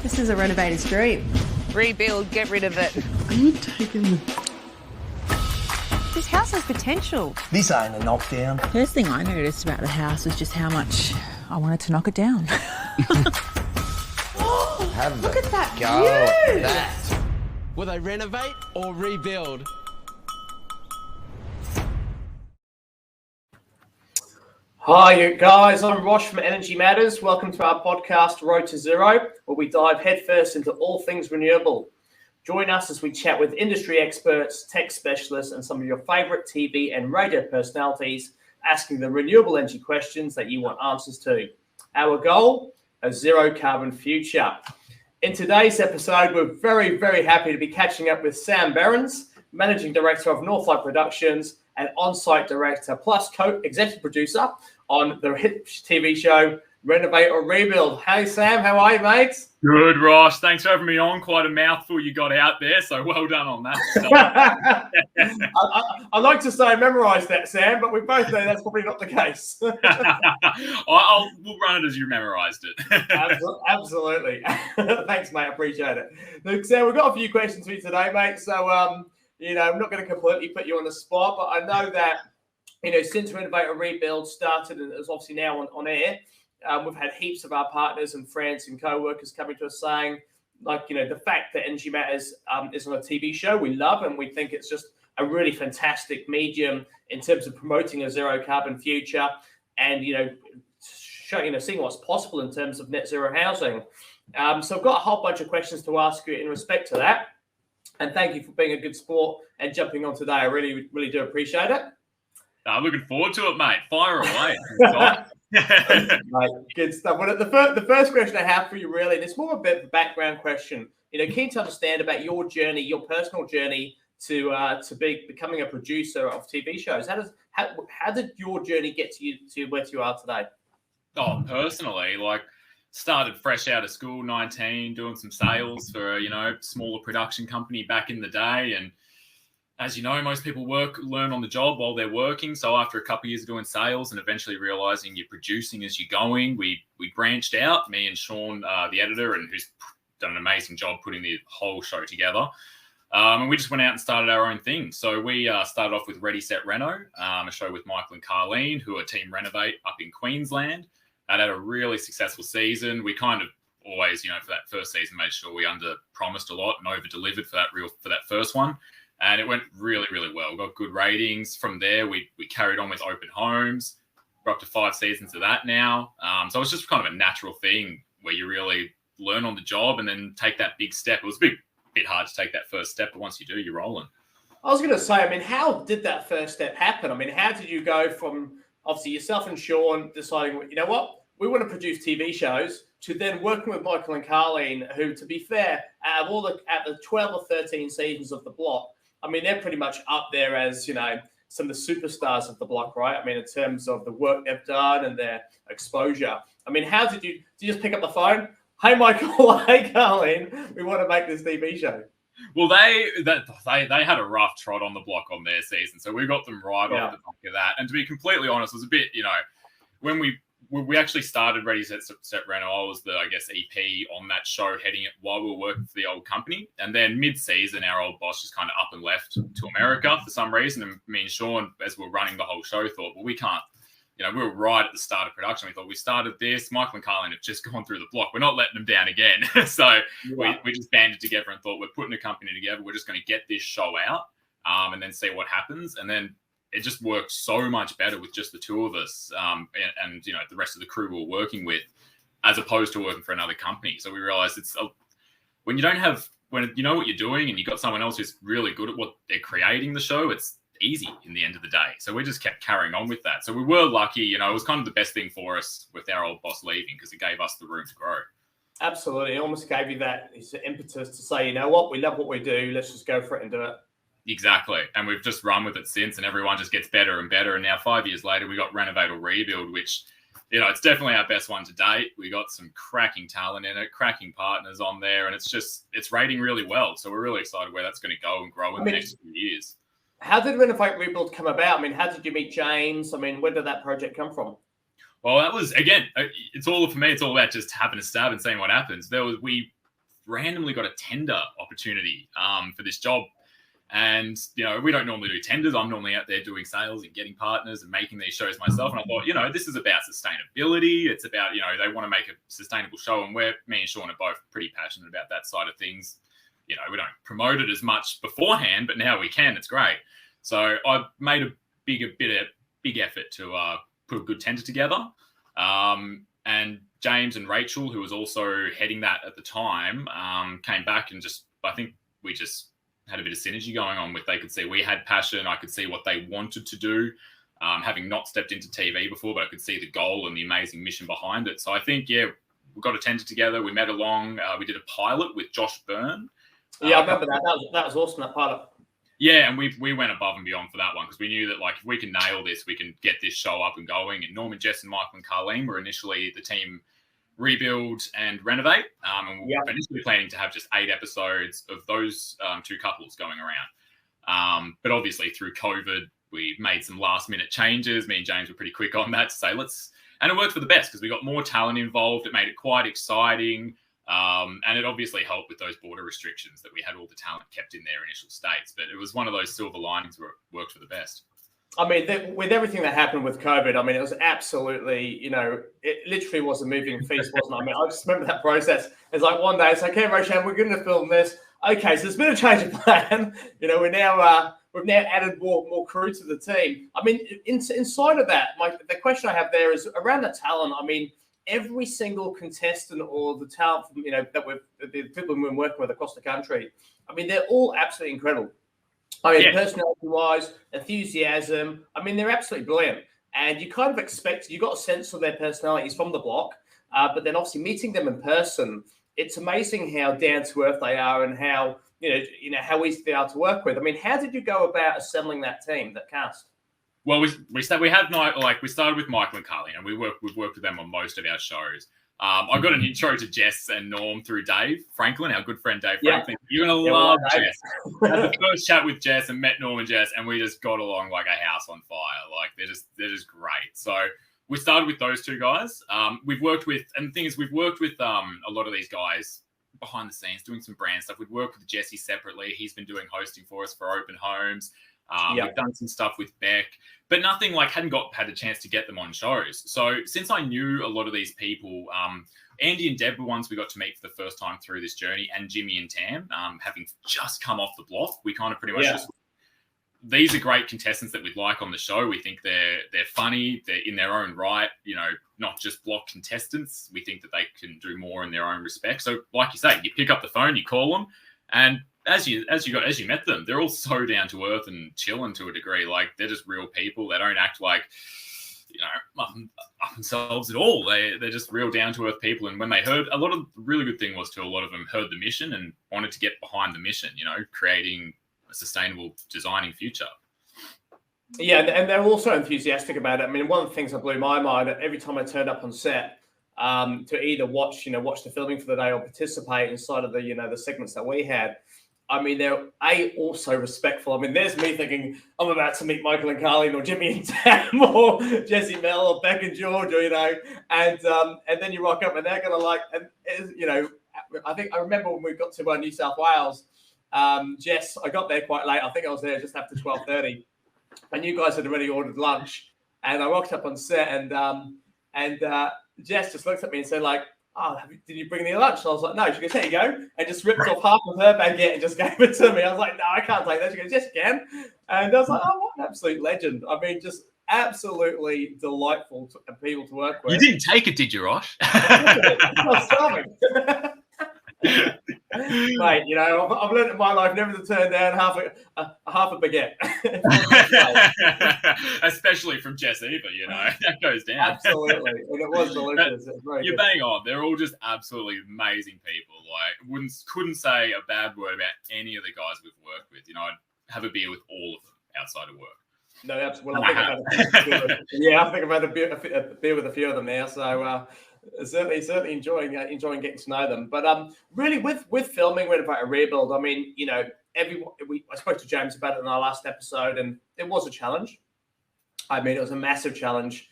This is a renovator's dream. Rebuild, get rid of it. Are you taking the... This house has potential. This ain't a knockdown. First thing I noticed about the house was just how much I wanted to knock it down. Look at that Go view! that. Will they renovate or rebuild? Hi you guys, I'm Rosh from Energy Matters. Welcome to our podcast Road to Zero, where we dive headfirst into all things renewable. Join us as we chat with industry experts, tech specialists, and some of your favourite TV and radio personalities, asking the renewable energy questions that you want answers to. Our goal, a zero carbon future. In today's episode, we're very, very happy to be catching up with Sam Behrens, Managing Director of Northlight Productions and on-site director plus co-executive producer on the hit TV show Renovate or Rebuild. Hey Sam, how are you, mate? Good, Rosh. Thanks for having me on. Quite a mouthful you got out there, so well done on that. I'd like to say I memorised that, Sam, but we both know that's probably not the case. We'll run it as you memorised it. Absolutely. Thanks, mate. I appreciate it. Look, Sam, we've got a few questions for you today, mate. So, I'm not going to completely put you on the spot, but I know that, since Renovate or Rebuild started and is obviously now on air, we've had heaps of our partners and friends and co-workers coming to us saying, the fact that Energy Matters is on a TV show we love, and we think it's just a really fantastic medium in terms of promoting a zero carbon future and, seeing what's possible in terms of net zero housing. So I've got a whole bunch of questions to ask you in respect to that. And thank you for being a good sport and jumping on today. I really, really do appreciate it. I'm looking forward to it, mate. Fire away. Right, good stuff. Well, the first question I have for you, really, and it's more a bit of a background question. Keen to understand about your journey, your personal journey to becoming a producer of TV shows. How did your journey get to where you are today? Oh, personally, started fresh out of school, 19, doing some sales for a smaller production company back in the day, and as you know, most people learn on the job while they're working. So after a couple of years of doing sales and eventually realizing you're producing as you're going, we branched out, me and Sean, the editor, and who's done an amazing job putting the whole show together. And we just went out and started our own thing. So we started off with Ready, Set, Reno, a show with Michael and Carleen, who are Team Renovate up in Queensland. And had a really successful season. We kind of always, for that first season, made sure we under-promised a lot and over-delivered for that first one. And it went really, really well. We got good ratings. From there, we carried on with open homes. We're up to 5 seasons of that now. So it's just kind of a natural thing where you really learn on the job and then take that big step. It was a bit hard to take that first step, but once you do, you're rolling. I was going to say, how did that first step happen? how did you go from obviously yourself and Sean deciding, we want to produce TV shows, to then working with Michael and Carleen, who, to be fair, out of the 12 or 13 seasons of the block, they're pretty much up there as, some of the superstars of the block, right? In terms of the work they've done and their exposure. How did you just pick up the phone? Hey, Michael, hey, Carleen, we want to make this TV show. Well, they had a rough trot on the block on their season, so we got them right off the back of that. And to be completely honest, it was a bit, when we actually started Ready, Set, Reno, I was the, EP on that show heading it while we were working for the old company. And then mid-season, our old boss just kind of up and left to America for some reason. And me and Sean, as we were running the whole show, thought, well, we can't, we were right at the start of production. We thought, we started this. Michael and Carleen have just gone through the block. We're not letting them down again. So we just banded together and thought, we're putting a company together. We're just going to get this show out and then see what happens. And then it just worked so much better with just the two of us and the rest of the crew we were working with, as opposed to working for another company. So we realized when you know what you're doing and you got someone else who's really good at what they're creating the show, it's easy in the end of the day. So we just kept carrying on with that. So we were lucky, it was kind of the best thing for us with our old boss leaving, because it gave us the room to grow. Absolutely. It almost gave you that impetus to say, we love what we do. Let's just go for it and do it. Exactly. And we've just run with it since, and everyone just gets better and better. And now 5 years later, we got Renovate or Rebuild, which, it's definitely our best one to date. We got some cracking talent in it, cracking partners on there, and it's rating really well. So we're really excited where that's going to go and grow in the next few years. How did Renovate Rebuild come about? How did you meet James? Where did that project come from? Well, that was, again, it's all for me. It's all about just having a stab and seeing what happens. We randomly got a tender opportunity for this job. And, we don't normally do tenders. I'm normally out there doing sales and getting partners and making these shows myself. And I thought, this is about sustainability. It's about, they want to make a sustainable show. And me and Sean are both pretty passionate about that side of things. We don't promote it as much beforehand, but now we can. It's great. So I made a big effort to put a good tender together. And James and Rachel, who was also heading that at the time, came back and I think we just had a bit of synergy going on with, they could see we had passion. I could see what they wanted to do, having not stepped into TV before, but I could see the goal and the amazing mission behind it. So I think, we got a tender together. We met along. We did a pilot with Josh Byrne. Yeah, I remember that. That was awesome, that pilot. Yeah, and we went above and beyond for that one because we knew that, if we can nail this, we can get this show up and going. And Norman, Jess, and Michael and Carleen were initially the team Rebuild and Renovate. And we were initially planning to have just 8 episodes of those 2 couples going around. But obviously through COVID, we made some last minute changes. Me and James were pretty quick on that to say, and it worked for the best because we got more talent involved. It made it quite exciting. And it obviously helped with those border restrictions that we had all the talent kept in their initial states. But it was one of those silver linings where it worked for the best. I mean, with everything that happened with COVID, I mean, it was absolutely, it literally was a moving feast, wasn't it? I mean, I just remember that process. It's like one day, it's like, okay, Roshan, we're going to film this. Okay, so there's been a change of plan. We've now added more crew to the team. I mean, inside of that, the question I have there is around the talent. I mean, every single contestant or the talent, the people we've been working with across the country, I mean, they're all absolutely incredible. I mean, personality-wise, enthusiasm, I mean, they're absolutely brilliant. And you kind of expect, you got a sense of their personalities from the block, but then obviously meeting them in person, it's amazing how down-to-earth they are and how, how easy they are to work with. I mean, how did you go about assembling that team, that cast? Well, we started with Michael and Carly, and we've worked with them on most of our shows. I got an intro to Jess and Norm through Dave Franklin, our good friend Dave Franklin. You're gonna love Jess. I had the first chat with Jess and met Norm and Jess, and we just got along like a house on fire. They're just great. So we started with those 2 guys. We've worked with, and the thing is, we've worked with a lot of these guys behind the scenes doing some brand stuff. We've worked with Jesse separately. He's been doing hosting for us for Open Homes. We've done some stuff with Beck, but nothing hadn't had a chance to get them on shows. So since I knew a lot of these people, Andy and Deb were ones we got to meet for the first time through this journey, and Jimmy and Tam, having just come off the block, we kind of pretty much these are great contestants that we'd like on the show. We think they're funny, they're in their own right, not just block contestants. We think that they can do more in their own respect. So like you say, you pick up the phone, you call them, and as you met them, they're all so down to earth and chilling to a degree. They're just real people. They don't act like, up themselves at all. They're just real down to earth people. And when they heard, a really good thing was a lot of them heard the mission and wanted to get behind the mission, creating a sustainable designing future. Yeah, and they're also enthusiastic about it. I mean, one of the things that blew my mind, every time I turned up on set, to either watch the filming for the day or participate inside of the segments that we had, I mean, they're also respectful. I mean, there's me thinking I'm about to meet Michael and Carleen or Jimmy and Tam or Jesse Mel or Beck and George, and then you rock up and they're gonna I think I remember when we got to New South Wales, Jess, I got there quite late. I think I was there just after 12:30, and you guys had already ordered lunch, and I rocked up on set and Jess just looked at me and said did you bring any lunch? And I was like, no. She goes, here you go. And just ripped off half of her baguette and just gave it to me. I was like, no, I can't take that. She goes, yes, you can. And I was like, oh, what an absolute legend. I mean, just absolutely delightful people to work with. You didn't take it, did you, Rosh? I was starving. Mate, I've learned in my life never to turn down half a baguette. Especially from Jess Eva, that goes down. Absolutely, and it was delicious. You're bang on. They're all just absolutely amazing people. Couldn't say a bad word about any of the guys we've worked with. I'd have a beer with all of them outside of work. No, absolutely. I think I've had a beer with a few of them now. So certainly enjoying getting to know them. But really, with filming Renovate or Rebuild, I mean, I spoke to James about it in our last episode, and it was a challenge. I mean, it was a massive challenge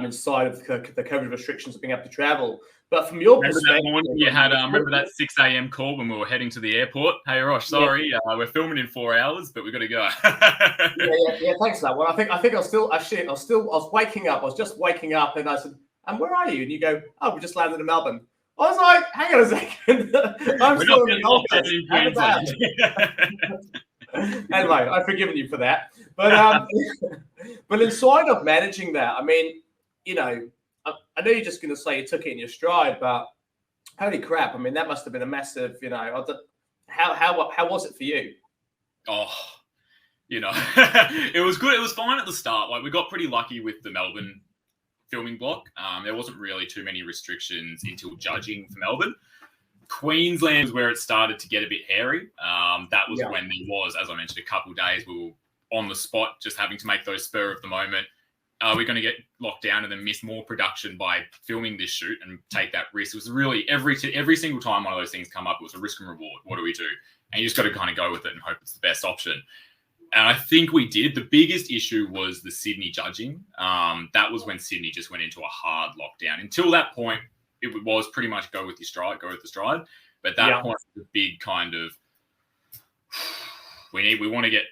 inside of the COVID restrictions of being able to travel. But from your Remember perspective, that morning you had, remember that 6 a.m. call when we were heading to the airport? Hey, Rosh, sorry, we're filming in 4 hours, but we've got to go. yeah. Thanks for that one. I think I was waking up. I was just waking up, and I said, "And where are you?" And you go, "Oh, we just landed in Melbourne." I was like, "Hang on a second, I'm still in the Gold Coast. How did that happen?" Anyway, I've forgiven you for that. But but inside of managing that, I mean, I know you're just going to say you took it in your stride, but holy crap! I mean, that must have been a massive, how was it for you? Oh, it was good. It was fine at the start. Like, we got pretty lucky with the Melbourne filming block. There wasn't really too many restrictions until judging for Melbourne. Queensland was where it started to get a bit hairy. That was when there was, as I mentioned, a couple of days we were on the spot, just having to make those spur of the moment. Are we going to get locked down and then miss more production by filming this shoot and take that risk? It was really every single time one of those things come up, it was a risk and reward. What do we do? And you just got to kind of go with it and hope it's the best option. And I think we did. The biggest issue was the Sydney judging. That was when Sydney just went into a hard lockdown. Until that point, it was pretty much go with the stride. But that point was a big kind of, we want to get,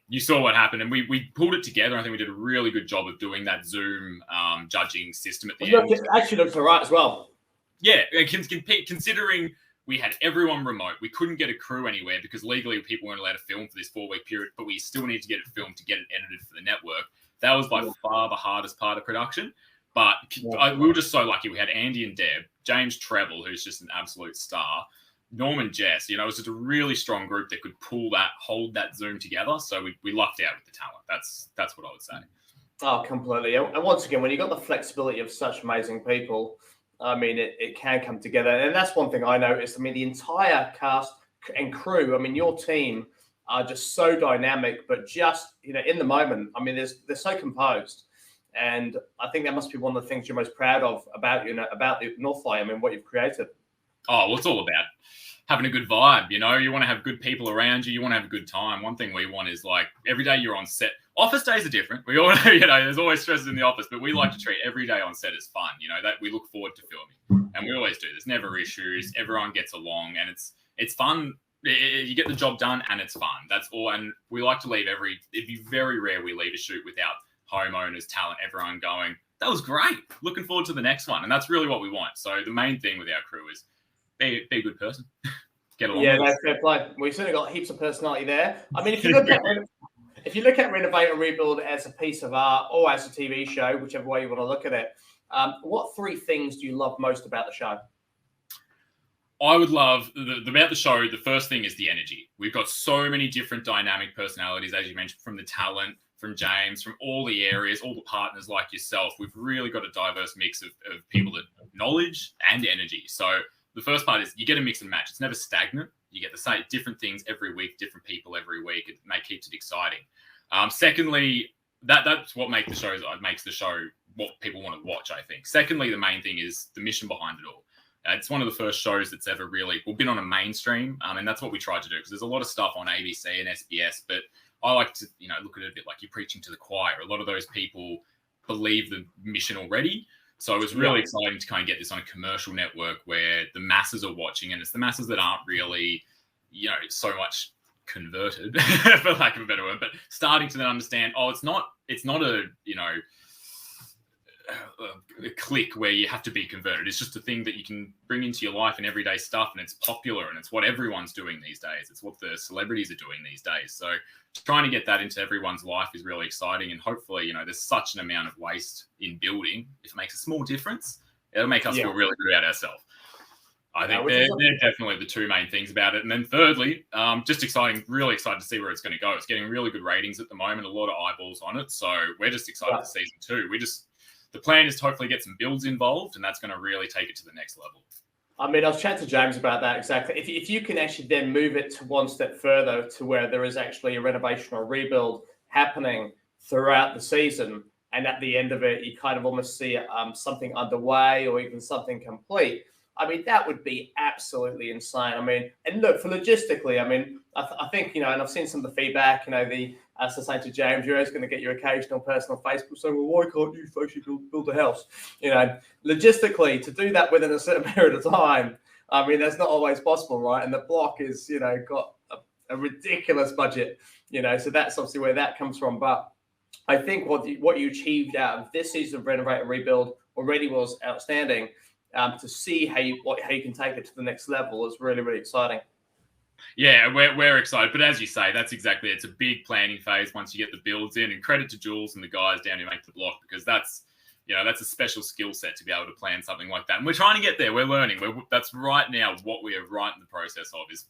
you saw what happened. And we pulled it together. I think we did a really good job of doing that Zoom judging system at the end. It actually looks all right as well. Yeah, considering we had everyone remote. We couldn't get a crew anywhere because legally people weren't allowed to film for this 4-week period, but we still need to get it filmed to get it edited for the network. That was by far the hardest part of production. But we were just so lucky. We had Andy and Deb, James Treble, who's just an absolute star, Norman Jess. It was just a really strong group that could hold that Zoom together. So we lucked out with the talent. That's what I would say. Oh, completely. And once again, when you've got the flexibility of such amazing people, I mean, it can come together. And that's one thing I noticed. I mean, the entire cast and crew, I mean, your team are just so dynamic, but just, in the moment, I mean, they're so composed. And I think that must be one of the things you're most proud of about the Northlight. I mean, what you've created. Oh, well, it's all about having a good vibe. You want to have good people around you. You want to have a good time. One thing we want is, like, every day you're on set. Office days are different. We all know, there's always stresses in the office, but we like to treat every day on set as fun. That we look forward to filming, and we always do. There's never issues. Everyone gets along, and it's fun. You get the job done, and it's fun. That's all. And we like to leave it'd be very rare we leave a shoot without homeowners, talent, everyone going, that was great. Looking forward to the next one. And that's really what we want. So the main thing with our crew is be a good person. Get along. Yeah, that's fair play. We've certainly got heaps of personality there. I mean, if you look at Renovate or Rebuild as a piece of art or as a TV show, whichever way you want to look at it, what 3 things do you love most about the show? I would love about the show. The first thing is the energy. We've got so many different dynamic personalities, as you mentioned, from the talent, from James, from all the areas, all the partners like yourself. We've really got a diverse mix of people that have knowledge and energy. So the first part is you get a mix and match. It's never stagnant. You get the same different things every week, different people every week. It keeps it exciting. Secondly, that's what makes the show what people want to watch, I think. Secondly, the main thing is the mission behind it all. It's one of the first shows that's ever really been on a mainstream, and that's what we tried to do, because there's a lot of stuff on ABC and SBS, but I like to look at it a bit like you're preaching to the choir. A lot of those people believe the mission already. So it was really exciting to kind of get this on a commercial network where the masses are watching, and it's the masses that aren't really, so much converted, for lack of a better word, but starting to then understand, it's not a click where you have to be converted. It's just a thing that you can bring into your life and everyday stuff, and it's popular, and it's what everyone's doing these days. It's what the celebrities are doing these days. So trying to get that into everyone's life is really exciting, and hopefully, there's such an amount of waste in building. If it makes a small difference, it'll make us feel really good about ourselves. I think they're definitely the 2 main things about it. And then thirdly, just really excited to see where it's going to go. It's getting really good ratings at the moment, a lot of eyeballs on it. So we're just excited for season 2. The plan is to hopefully get some builds involved, and that's going to really take it to the next level. I mean, I was chatting to James about that exactly. If you can actually then move it to one step further to where there is actually a renovation or rebuild happening throughout the season, and at the end of it, you kind of almost see something underway or even something complete. I mean, that would be absolutely insane. I mean, and look, for logistically, I mean, I think, and I've seen some of the feedback, so saying to James, you're always going to get your occasional person on Facebook saying, well, why can't you actually build a house? Logistically, to do that within a certain period of time, I mean, that's not always possible, right? And the block is, got a ridiculous budget, so that's obviously where that comes from. But I think what you achieved out of this season of Renovate and Rebuild already was outstanding. To see how you can take it to the next level is really, really exciting. Yeah, we're excited. But as you say, that's exactly it. It's a big planning phase once you get the builds in. And credit to Jules and the guys down who make the block, because that's a special skill set to be able to plan something like that. And we're trying to get there. We're learning. That's right now what we are right in the process of, is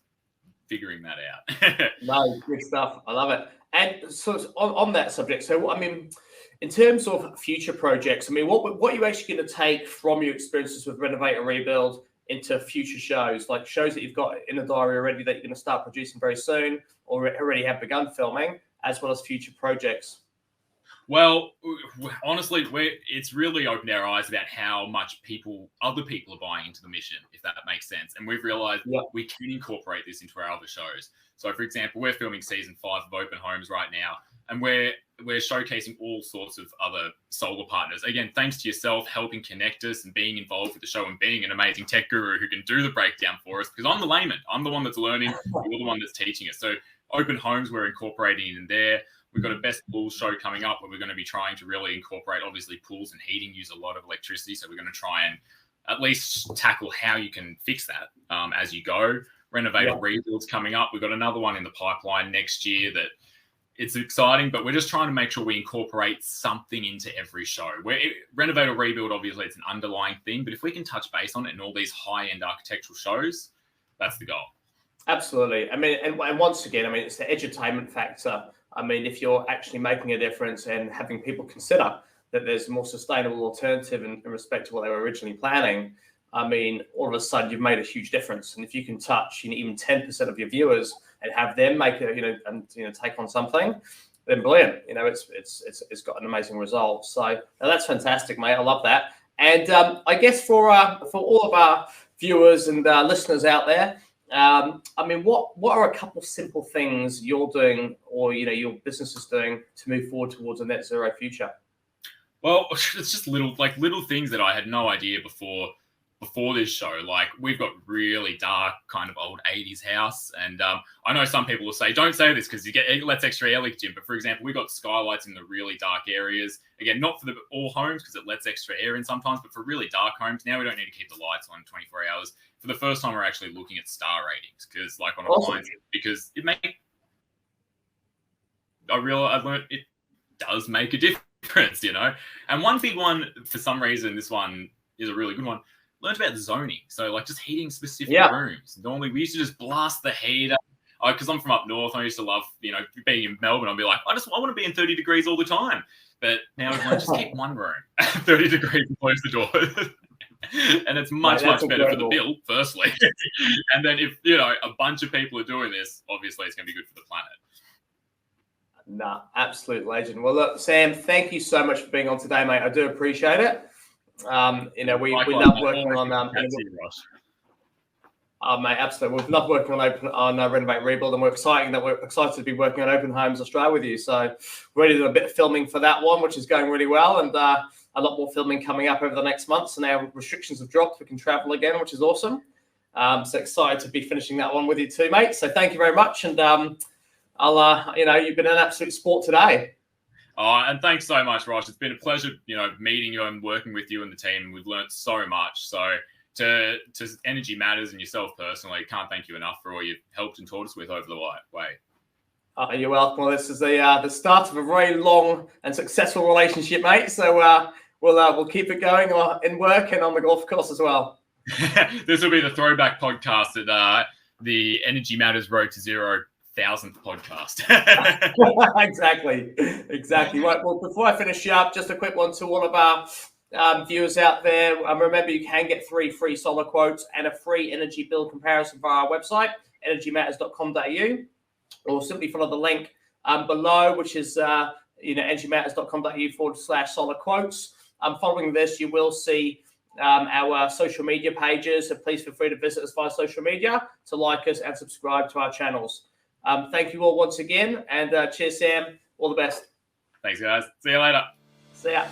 figuring that out. No, good stuff. I love it. And so on that subject, so I mean, in terms of future projects, I mean, what are you actually going to take from your experiences with Renovate and Rebuild into future shows, like shows that you've got in the diary already that you're going to start producing very soon, or already have begun filming, as well as future projects? Well, honestly, it's really opened our eyes about how much other people are buying into the mission, if that makes sense. And we've realized we can incorporate this into our other shows. So, for example, we're filming season 5 of Open Homes right now, and we're showcasing all sorts of other solar partners. Again, thanks to yourself helping connect us and being involved with the show and being an amazing tech guru who can do the breakdown for us, because I'm the layman. I'm the one that's learning. You're the one that's teaching us. So Open Homes, we're incorporating in there. We've got a Best Pools show coming up where we're going to be trying to really incorporate, obviously, pools and heating use a lot of electricity. So we're going to try and at least tackle how you can fix that as you go. Renovate or Rebuild's coming up. We've got another one in the pipeline next year that it's exciting, but we're just trying to make sure we incorporate something into every show. Renovate or Rebuild, obviously, it's an underlying thing, but if we can touch base on it in all these high-end architectural shows, that's the goal. Absolutely. I mean, and once again, I mean, it's the edutainment factor. I mean, if you're actually making a difference and having people consider that there's a more sustainable alternative in respect to what they were originally planning, I mean, all of a sudden you've made a huge difference. And if you can touch even 10% of your viewers and have them make take on something, then brilliant. It's got an amazing result. So that's fantastic, mate. I love that. And I guess for all of our viewers and listeners out there, I mean, what are a couple of simple things you're doing, or your business is doing, to move forward towards a net zero future? Well, it's just little things that I had no idea before this show. Like, we've got really dark kind of old 80s house, and I know some people will say, don't say this because it lets extra air leak in, but for example, we've got skylights in the really dark areas. Again, not for all homes because it lets extra air in sometimes, but for really dark homes, now we don't need to keep the lights on 24 hours. For the first time, we're actually looking at star ratings, because like on appliances, because I learned it does make a difference, And one big one, for some reason, this one is a really good one, learned about zoning. So like just heating specific rooms. Normally we used to just blast the heater. Because I'm from up north, I used to love, being in Melbourne. I'd be like, I want to be in 30 degrees all the time. But now it's like, just keep one room 30 degrees and close the door. And it's much better for the bill, firstly. And then if, a bunch of people are doing this, obviously it's going to be good for the planet. Nah, absolute legend. Well, look, Sam, thank you so much for being on today, mate. I do appreciate it. We love working on mate, absolutely. We've loved working on Renovate Rebuild, and we're excited to be working on Open Homes Australia with you. So we're ready to do a bit of filming for that one, which is going really well, and a lot more filming coming up over the next month. So now restrictions have dropped, we can travel again, which is awesome. So excited to be finishing that one with you too, mate. So thank you very much, and you've been an absolute sport today. Oh, and thanks so much, Rosh. It's been a pleasure, meeting you and working with you and the team. We've learned so much. So to Energy Matters and yourself personally, can't thank you enough for all you've helped and taught us with over the way. You're welcome. Well, this is the start of a very long and successful relationship, mate. So we'll keep it going in work and on the golf course as well. This will be the throwback podcast at the Energy Matters Road to 0,000th podcast. Exactly. Right. Well, before I finish up, just a quick one to all of our viewers out there. Remember, you can get 3 free solar quotes and a free energy bill comparison via our website, energymatters.com.au, or simply follow the link below, which is energymatters.com.au /solar quotes. Following this, you will see our social media pages. So please feel free to visit us via social media, to like us and subscribe to our channels. Thank you all once again, and cheers, Sam. All the best. Thanks, guys. See you later. See ya.